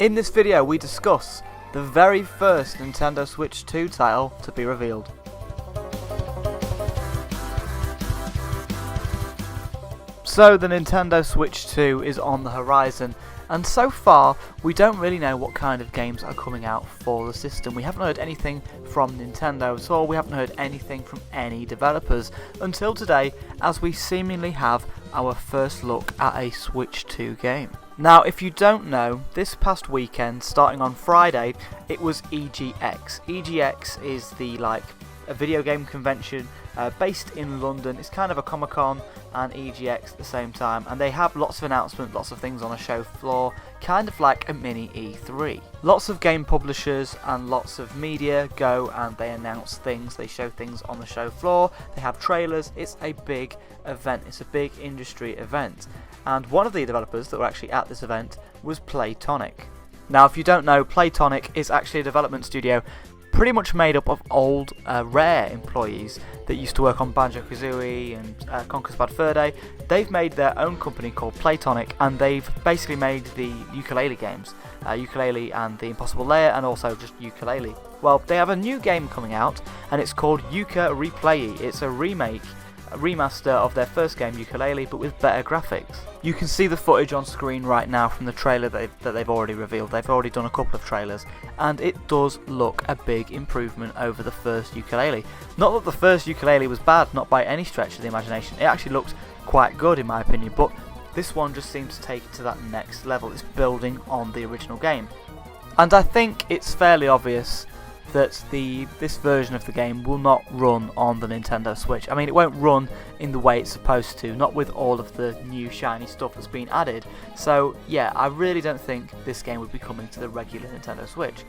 In this video we discuss the very first Nintendo Switch 2 title to be revealed. So the Nintendo Switch 2 is on the horizon, and so far we don't really know what kind of games are coming out for the system. We haven't heard anything from Nintendo at all, we haven't heard anything from any developers until today, as we seemingly have our first look at a Switch 2 game. Now, if you don't know, this past weekend, starting on Friday, it was EGX. EGX is a video game convention based in London. It's kind of a Comic-Con and EGX at the same time, and they have lots of announcements, lots of things on a show floor, kind of like a mini E3. Lots of game publishers and lots of media go and they announce things, they show things on the show floor, they have trailers. It's a big event, it's a big industry event, and one of the developers that were actually at this event was Playtonic. Now, if you don't know, Playtonic is actually a development studio pretty much made up of old Rare employees that used to work on Banjo-Kazooie and Conker's Bad Fur Day. They've made their own company called Playtonic, and they've basically made the Yooka games, Yooka and the Impossible Lair, and also just Yooka. Well, they have a new game coming out, and it's called Yooka Replayee. It's a remaster of their first game, Yooka, but with better graphics. You can see the footage on screen right now from the trailer that they've already revealed. They've already done a couple of trailers, and it does look a big improvement over the first Yooka. Not that the first Yooka was bad, not by any stretch of the imagination. It actually looked quite good in my opinion, but this one just seems to take it to that next level. It's building on the original game. And I think it's fairly obvious that this version of the game will not run on the Nintendo Switch. I mean, it won't run in the way it's supposed to, not with all of the new shiny stuff that's been added. So yeah, I really don't think this game would be coming to the regular Nintendo Switch.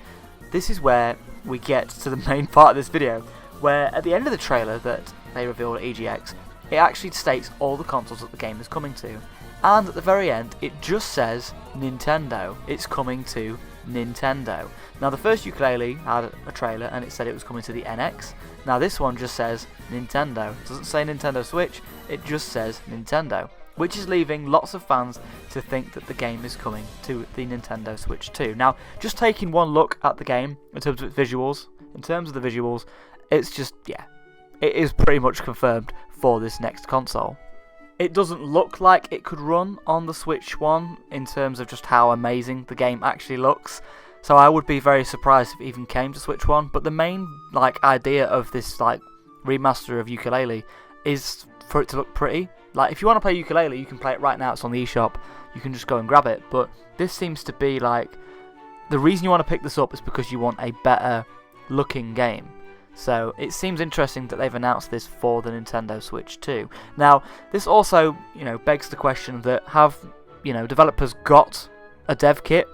This is where we get to the main part of this video, where at the end of the trailer that they revealed at EGX, it actually states all the consoles that the game is coming to, and at the very end it just says Nintendo. It's coming to Nintendo. Now, the first Yooka had a trailer and it said it was coming to the NX. Now this one just says Nintendo. It doesn't say Nintendo Switch, it just says Nintendo, which is leaving lots of fans to think that the game is coming to the Nintendo Switch 2. Now, just taking one look at the game in terms of the visuals, it's just, yeah, it is pretty much confirmed for this next console. It doesn't look like it could run on the Switch 1 in terms of just how amazing the game actually looks, so I would be very surprised if it even came to Switch 1. But the main idea of this remaster of Yooka is for it to look pretty. If you want to play Yooka, you can play it right now. It's on the eShop. You can just go and grab it. But this seems to be the reason you want to pick this up is because you want a better looking game. So it seems interesting that they've announced this for the Nintendo Switch 2. Now, this also, begs the question that have, developers got a dev kit?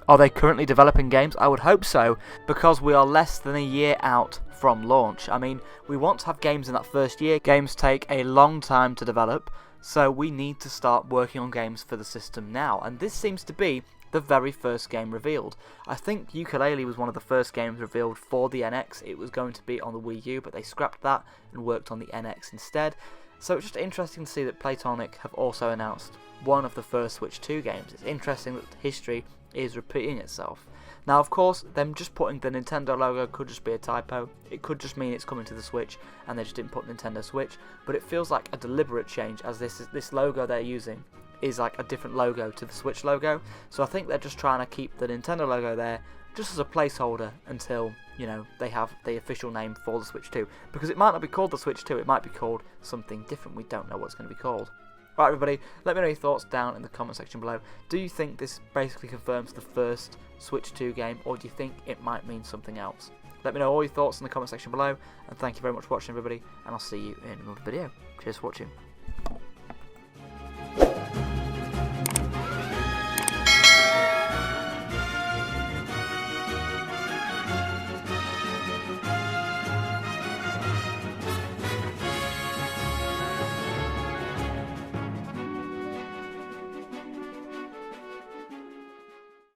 Are they currently developing games? I would hope so, because we are less than a year out from launch. I mean, we want to have games in that first year. Games take a long time to develop, so we need to start working on games for the system now. And this seems to be the very first game revealed. I think Yooka was one of the first games revealed for the NX. It was going to be on the Wii U, but they scrapped that and worked on the NX instead. So it's just interesting to see that Playtonic have also announced one of the first Switch 2 games. It's interesting that history is repeating itself. Now, of course, them just putting the Nintendo logo could just be a typo. It could just mean it's coming to the Switch and they just didn't put Nintendo Switch, but it feels like a deliberate change, as this logo they're using is a different logo to the Switch logo. So I think they're just trying to keep the Nintendo logo there just as a placeholder until, they have the official name for the Switch 2. Because it might not be called the Switch 2, it might be called something different. We don't know what it's going to be called. Right, everybody, let me know your thoughts down in the comment section below. Do you think this basically confirms the first Switch 2 game, or do you think it might mean something else? Let me know all your thoughts in the comment section below, and thank you very much for watching, everybody, and I'll see you in another video. Cheers for watching.